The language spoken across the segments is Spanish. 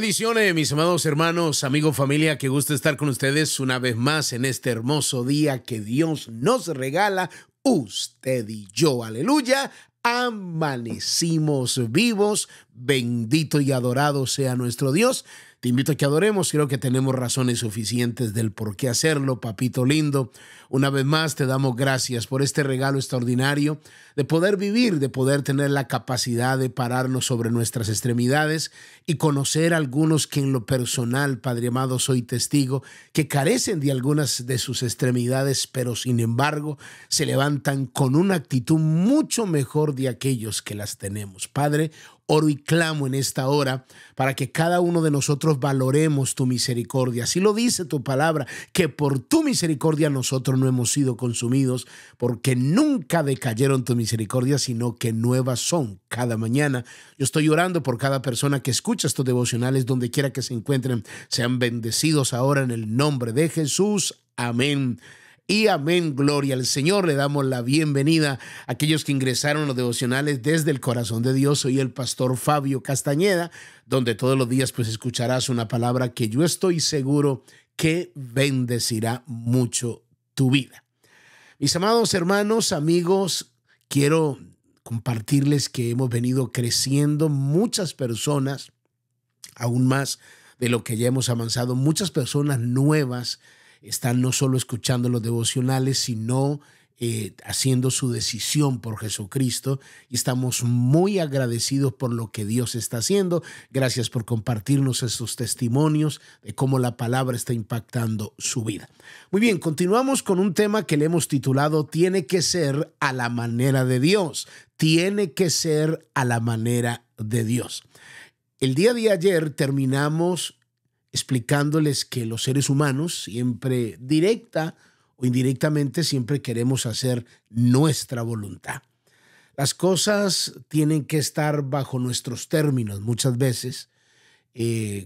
Bendiciones, mis amados hermanos, amigos, familia, qué gusto estar con ustedes una vez más en este hermoso día que Dios nos regala, usted y yo, aleluya. Amanecimos vivos, bendito y adorado sea nuestro Dios. Te invito a que adoremos, creo que tenemos razones suficientes del por qué hacerlo, papito lindo. Una vez más te damos gracias por este regalo extraordinario de poder vivir, de poder tener la capacidad de pararnos sobre nuestras extremidades y conocer a algunos que en lo personal, Padre amado, soy testigo, que carecen de algunas de sus extremidades, pero sin embargo se levantan con una actitud mucho mejor de aquellos que las tenemos. Padre, oro y clamo en esta hora para que cada uno de nosotros valoremos tu misericordia. Así lo dice tu palabra, que por tu misericordia nosotros no hemos sido consumidos, porque nunca decayeron tu misericordia, sino que nuevas son cada mañana. Yo estoy orando por cada persona que escucha estos devocionales, donde quiera que se encuentren. Sean bendecidos ahora en el nombre de Jesús. Amén. Y amén, gloria al Señor. Le damos la bienvenida a aquellos que ingresaron a los devocionales desde el corazón de Dios. Soy el pastor Fabio Castañeda, donde todos los días pues escucharás una palabra que yo estoy seguro que bendecirá mucho tu vida. Mis amados hermanos, amigos, quiero compartirles que hemos venido creciendo muchas personas, aún más de lo que ya hemos avanzado, muchas personas nuevas están no solo escuchando los devocionales, sino haciendo su decisión por Jesucristo, y estamos muy agradecidos por lo que Dios está haciendo. Gracias por compartirnos esos testimonios de cómo la palabra está impactando su vida. Muy bien, continuamos con un tema que le hemos titulado Tiene que ser a la manera de Dios. Tiene que ser a la manera de Dios. El día de ayer terminamos explicándoles que los seres humanos siempre, directa o indirectamente, siempre queremos hacer nuestra voluntad. Las cosas tienen que estar bajo nuestros términos muchas veces.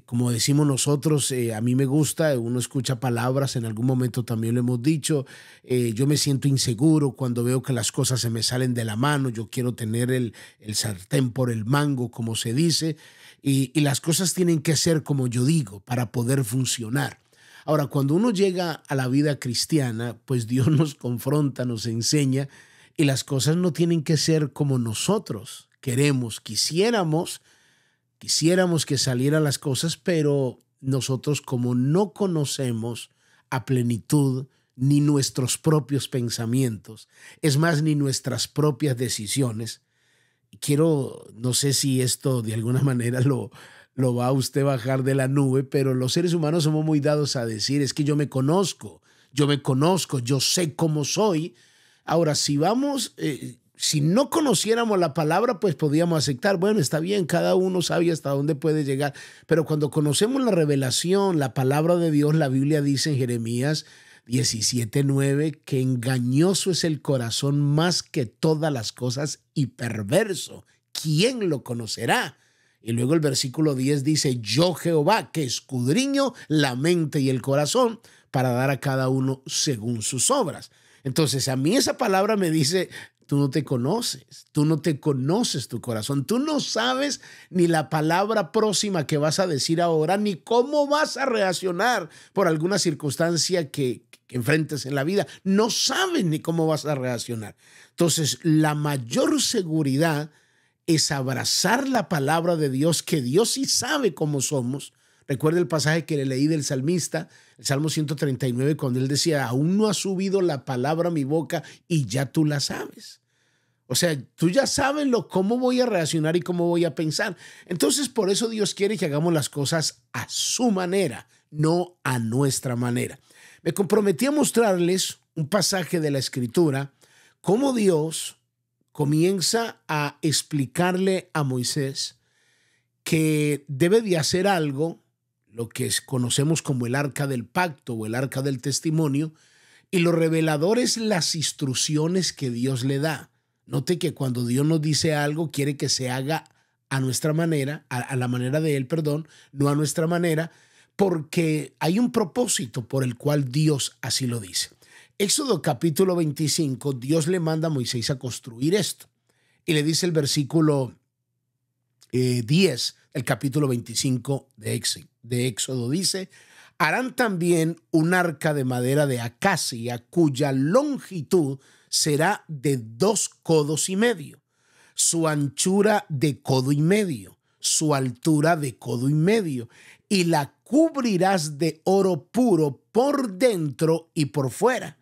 Como decimos nosotros, a mí me gusta, uno escucha palabras, en algún momento también lo hemos dicho, yo me siento inseguro cuando veo que las cosas se me salen de la mano, yo quiero tener el sartén por el mango, como se dice, y las cosas tienen que ser como yo digo para poder funcionar. Ahora, cuando uno llega a la vida cristiana, pues Dios nos confronta, nos enseña, y las cosas no tienen que ser como nosotros quisiéramos que salieran las cosas, pero nosotros, como no conocemos a plenitud ni nuestros propios pensamientos, es más, ni nuestras propias decisiones, no sé si esto de alguna manera lo va a usted bajar de la nube, pero los seres humanos somos muy dados a decir, es que yo me conozco, yo sé cómo soy. Ahora, si no conociéramos la palabra, pues podíamos aceptar, bueno, está bien, cada uno sabe hasta dónde puede llegar, pero cuando conocemos la revelación, la palabra de Dios, la Biblia dice en Jeremías 17:9 que engañoso es el corazón más que todas las cosas y perverso. ¿Quién lo conocerá? Y luego el versículo 10 dice, yo Jehová, que escudriño la mente y el corazón para dar a cada uno según sus obras. Entonces, a mí esa palabra me dice, tú no te conoces tu corazón, tú no sabes ni la palabra próxima que vas a decir ahora, ni cómo vas a reaccionar por alguna circunstancia que enfrentes en la vida, no sabes ni cómo vas a reaccionar. Entonces, la mayor seguridad es abrazar la palabra de Dios, que Dios sí sabe cómo somos. Recuerda el pasaje que le leí del salmista, el Salmo 139, cuando él decía, aún no ha subido la palabra a mi boca y ya tú la sabes. O sea, tú ya sabes cómo voy a reaccionar y cómo voy a pensar. Entonces, por eso Dios quiere que hagamos las cosas a su manera, no a nuestra manera. Me comprometí a mostrarles un pasaje de la Escritura, cómo Dios comienza a explicarle a Moisés que debe de hacer algo, lo que conocemos como el arca del pacto o el arca del testimonio, y lo revelador es las instrucciones que Dios le da. Note que cuando Dios nos dice algo, quiere que se haga a nuestra manera, a la manera de Él, no a nuestra manera, porque hay un propósito por el cual Dios así lo dice. Éxodo capítulo 25, Dios le manda a Moisés a construir esto. Y le dice el versículo 10, el capítulo 25 de Éxodo. Dice: harán también un arca de madera de acacia, cuya longitud será de 2 codos y medio, su anchura de codo y medio, su altura de codo y medio, y la cubrirás de oro puro por dentro y por fuera.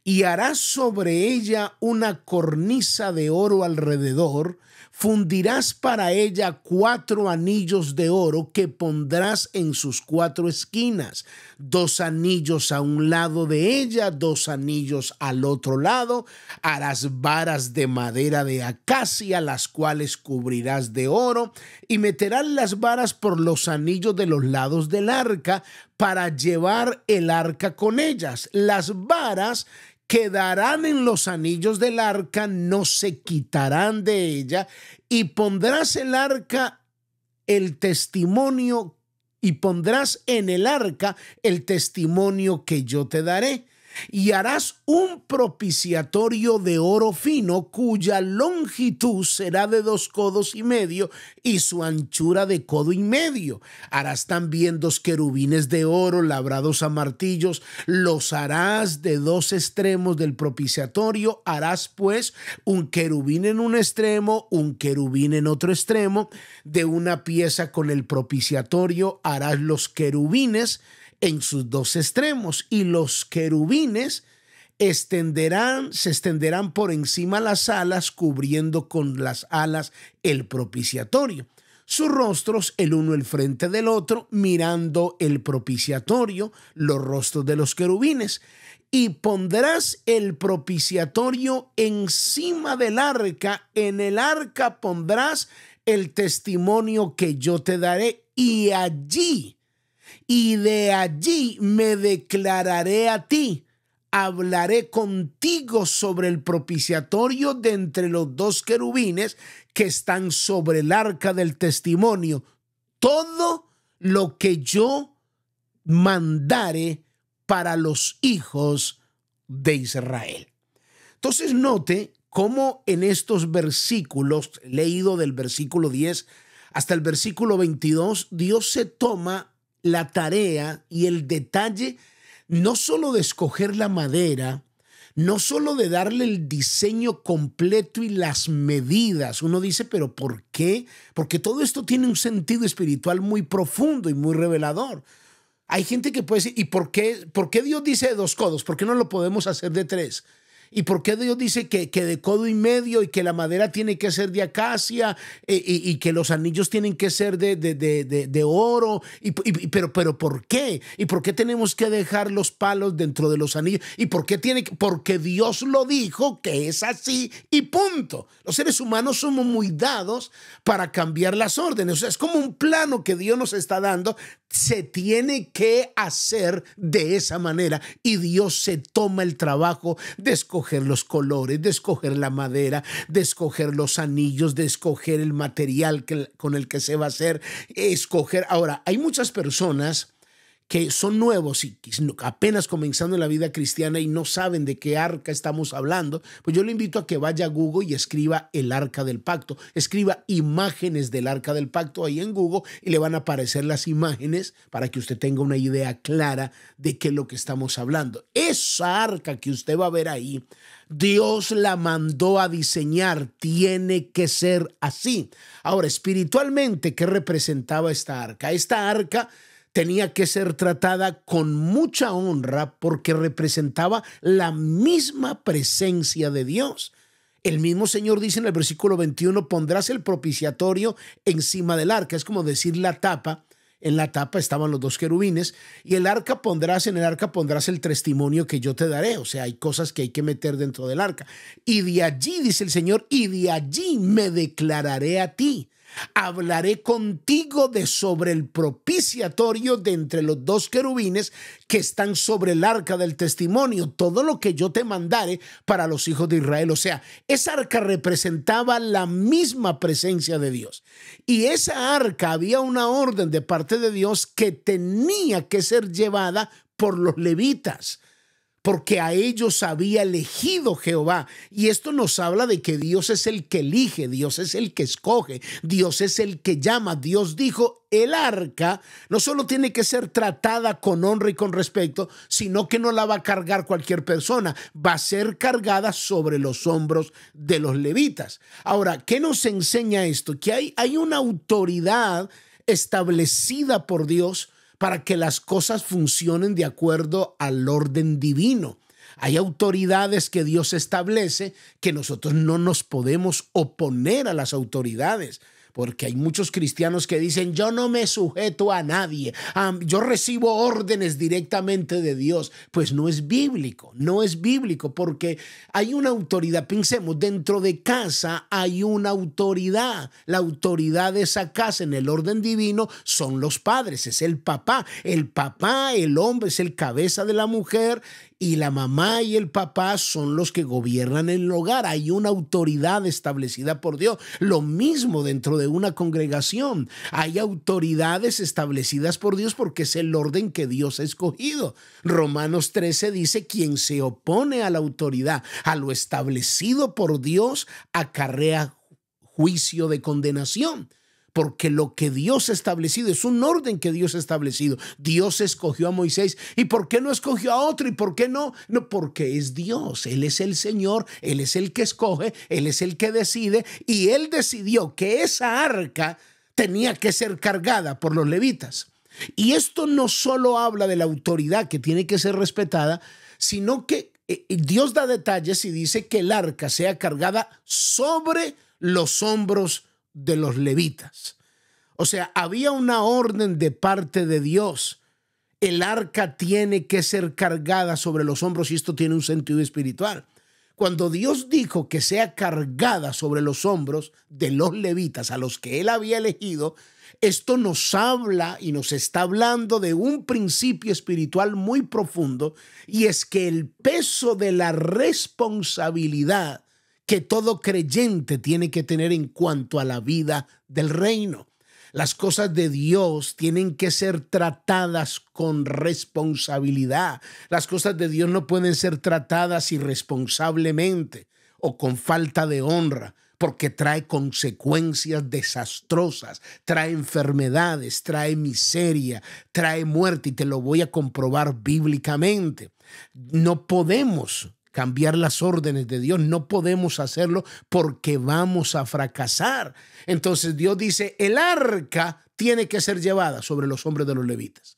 Y harás sobre ella una cornisa de oro alrededor. Fundirás para ella 4 anillos de oro que pondrás en sus 4 esquinas, 2 anillos a un lado de ella, 2 anillos al otro lado. Harás varas de madera de acacia, las cuales cubrirás de oro, y meterás las varas por los anillos de los lados del arca para llevar el arca con ellas. Las varas quedarán en los anillos del arca, no se quitarán de ella, y pondrás en el arca el testimonio que yo te daré. Y harás un propiciatorio de oro fino, cuya longitud será de 2 codos y medio y su anchura de codo y medio. Harás también 2 querubines de oro labrados a martillos, los harás de 2 extremos del propiciatorio. Harás pues un querubín en un extremo, un querubín en otro extremo. De una pieza con el propiciatorio harás los querubines en sus 2 extremos, y los querubines se extenderán por encima las alas, cubriendo con las alas el propiciatorio. Sus rostros, el uno al frente del otro, mirando el propiciatorio, los rostros de los querubines. Y pondrás el propiciatorio encima del arca. En el arca pondrás el testimonio que yo te daré, y de allí me declararé a ti. Hablaré contigo sobre el propiciatorio de entre los 2 querubines que están sobre el arca del testimonio, todo lo que yo mandare para los hijos de Israel. Entonces note cómo en estos versículos, leído del versículo 10 hasta el versículo 22, Dios se toma la tarea y el detalle no solo de escoger la madera, no solo de darle el diseño completo y las medidas. Uno dice, pero ¿por qué? Porque todo esto tiene un sentido espiritual muy profundo y muy revelador. Hay gente que puede decir, ¿y por qué Dios dice de 2 codos? ¿Por qué no lo podemos hacer de 3? ¿Y por qué Dios dice que de codo y medio, y que la madera tiene que ser de acacia, y que los anillos tienen que ser de oro? Pero ¿por qué? ¿Y por qué tenemos que dejar los palos dentro de los anillos? ¿Y por qué porque Dios lo dijo que es así y punto? Los seres humanos somos muy dados para cambiar las órdenes. O sea, es como un plano que Dios nos está dando. Se tiene que hacer de esa manera, y Dios se toma el trabajo de escoger los colores, de escoger la madera, de escoger los anillos, de escoger el material con el que se va a hacer, escoger. Ahora, hay muchas personas que son nuevos y apenas comenzando en la vida cristiana y no saben de qué arca estamos hablando. Pues yo le invito a que vaya a Google y escriba el arca del pacto, escriba imágenes del arca del pacto ahí en Google, y le van a aparecer las imágenes para que usted tenga una idea clara de qué es lo que estamos hablando. Esa arca que usted va a ver ahí, Dios la mandó a diseñar, tiene que ser así. Ahora, espiritualmente, ¿qué representaba esta arca? Esta arca tenía que ser tratada con mucha honra, porque representaba la misma presencia de Dios. El mismo Señor dice en el versículo 21, pondrás el propiciatorio encima del arca. Es como decir la tapa. En la tapa estaban los 2 querubines, y en el arca pondrás el testimonio que yo te daré. O sea, hay cosas que hay que meter dentro del arca. Y de allí, dice el Señor, y de allí me declararé a ti. Hablaré contigo sobre el propiciatorio de entre los 2 querubines que están sobre el arca del testimonio, todo lo que yo te mandare para los hijos de Israel. O sea, esa arca representaba la misma presencia de Dios, y esa arca había una orden de parte de Dios que tenía que ser llevada por los levitas. porque a ellos había elegido Jehová. Y esto nos habla de que Dios es el que elige, Dios es el que escoge, Dios es el que llama. Dios dijo, el arca no solo tiene que ser tratada con honra y con respeto, sino que no la va a cargar cualquier persona, va a ser cargada sobre los hombros de los levitas. Ahora, ¿qué nos enseña esto? Que hay una autoridad establecida por Dios para que las cosas funcionen de acuerdo al orden divino. Hay autoridades que Dios establece que nosotros no nos podemos oponer a las autoridades. Porque hay muchos cristianos que dicen, yo no me sujeto a nadie, yo recibo órdenes directamente de Dios. Pues no es bíblico, no es bíblico, porque hay una autoridad. Pensemos, dentro de casa hay una autoridad. La autoridad de esa casa en el orden divino son los padres, es el papá. El papá, el hombre, es el cabeza de la mujer, y la mamá y el papá son los que gobiernan el hogar. Hay una autoridad establecida por Dios. Lo mismo dentro de una congregación. Hay autoridades establecidas por Dios porque es el orden que Dios ha escogido. Romanos 13 dice, quien se opone a la autoridad, a lo establecido por Dios, acarrea juicio de condenación. Porque lo que Dios ha establecido es un orden que Dios ha establecido. Dios escogió a Moisés. ¿Y por qué no escogió a otro? ¿Y por qué no? No, porque es Dios. Él es el Señor. Él es el que escoge. Él es el que decide. Y Él decidió que esa arca tenía que ser cargada por los levitas. Y esto no solo habla de la autoridad que tiene que ser respetada, sino que Dios da detalles y dice que el arca sea cargada sobre los hombros de los levitas. O sea, había una orden de parte de Dios. El arca tiene que ser cargada sobre los hombros, y esto tiene un sentido espiritual. Cuando Dios dijo que sea cargada sobre los hombros de los levitas, a los que él había elegido, esto nos habla y nos está hablando de un principio espiritual muy profundo, y es que el peso de la responsabilidad que todo creyente tiene que tener en cuanto a la vida del reino. Las cosas de Dios tienen que ser tratadas con responsabilidad. Las cosas de Dios no pueden ser tratadas irresponsablemente o con falta de honra, porque trae consecuencias desastrosas, trae enfermedades, trae miseria, trae muerte, y te lo voy a comprobar bíblicamente. No podemos cambiar las órdenes de Dios, no podemos hacerlo porque vamos a fracasar. Entonces Dios dice, el arca tiene que ser llevada sobre los hombros de los levitas.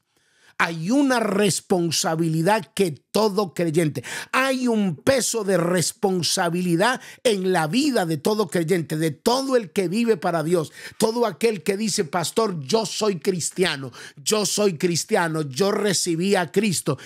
Hay una responsabilidad que todo creyente, hay un peso de responsabilidad en la vida de todo creyente, de todo el que vive para Dios, todo aquel que dice, pastor, yo soy cristiano, yo recibí a Cristo.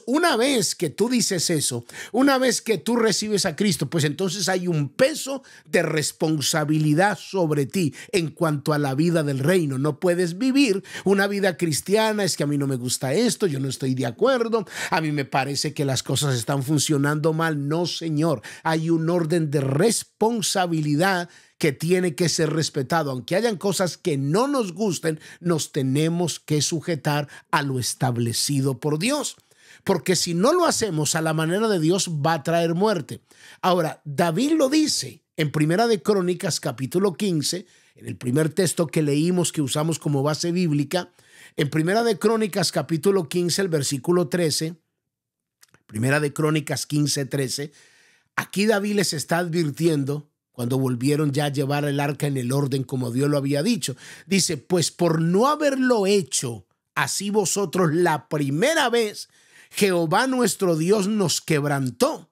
Una vez que tú dices eso, una vez que tú recibes a Cristo, pues entonces hay un peso de responsabilidad sobre ti en cuanto a la vida del reino. No puedes vivir una vida cristiana, es que a mí no me gusta esto, yo no estoy de acuerdo, a mí me parece que las cosas están funcionando mal. No, señor, hay un orden de responsabilidad que tiene que ser respetado. Aunque hayan cosas que no nos gusten, nos tenemos que sujetar a lo establecido por Dios, porque si no lo hacemos a la manera de Dios, va a traer muerte. Ahora, David lo dice en Primera de Crónicas, capítulo 15, en el primer texto que leímos, que usamos como base bíblica. En Primera de Crónicas, capítulo 15, el versículo 13, Primera de Crónicas 15, 13, aquí David les está advirtiendo cuando volvieron ya a llevar el arca en el orden como Dios lo había dicho. Dice, pues por no haberlo hecho así vosotros la primera vez, Jehová nuestro Dios nos quebrantó,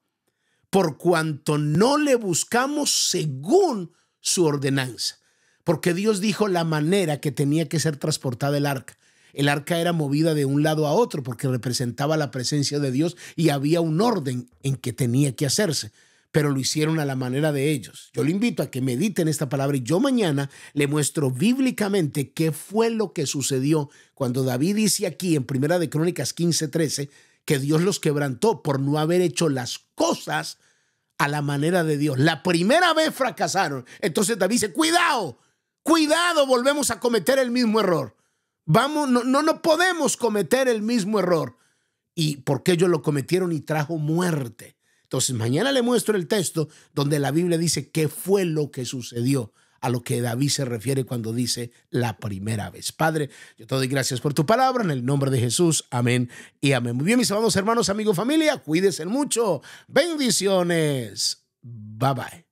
por cuanto no le buscamos según su ordenanza. Porque Dios dijo la manera que tenía que ser transportada el arca. El arca era movida de un lado a otro porque representaba la presencia de Dios y había un orden en que tenía que hacerse, pero lo hicieron a la manera de ellos. Yo le invito a que mediten esta palabra y yo mañana le muestro bíblicamente qué fue lo que sucedió cuando David dice aquí en Primera de Crónicas 15, 13 que Dios los quebrantó por no haber hecho las cosas a la manera de Dios. La primera vez fracasaron. Entonces David dice, cuidado, volvemos a cometer el mismo error. No podemos cometer el mismo error. y por qué ellos lo cometieron y trajo muerte. Entonces mañana le muestro el texto donde la Biblia dice qué fue lo que sucedió, a lo que David se refiere cuando dice la primera vez. Padre, yo te doy gracias por tu palabra en el nombre de Jesús. Amén y amén. Muy bien, mis amados hermanos, amigos, familia, cuídense mucho. Bendiciones. Bye bye.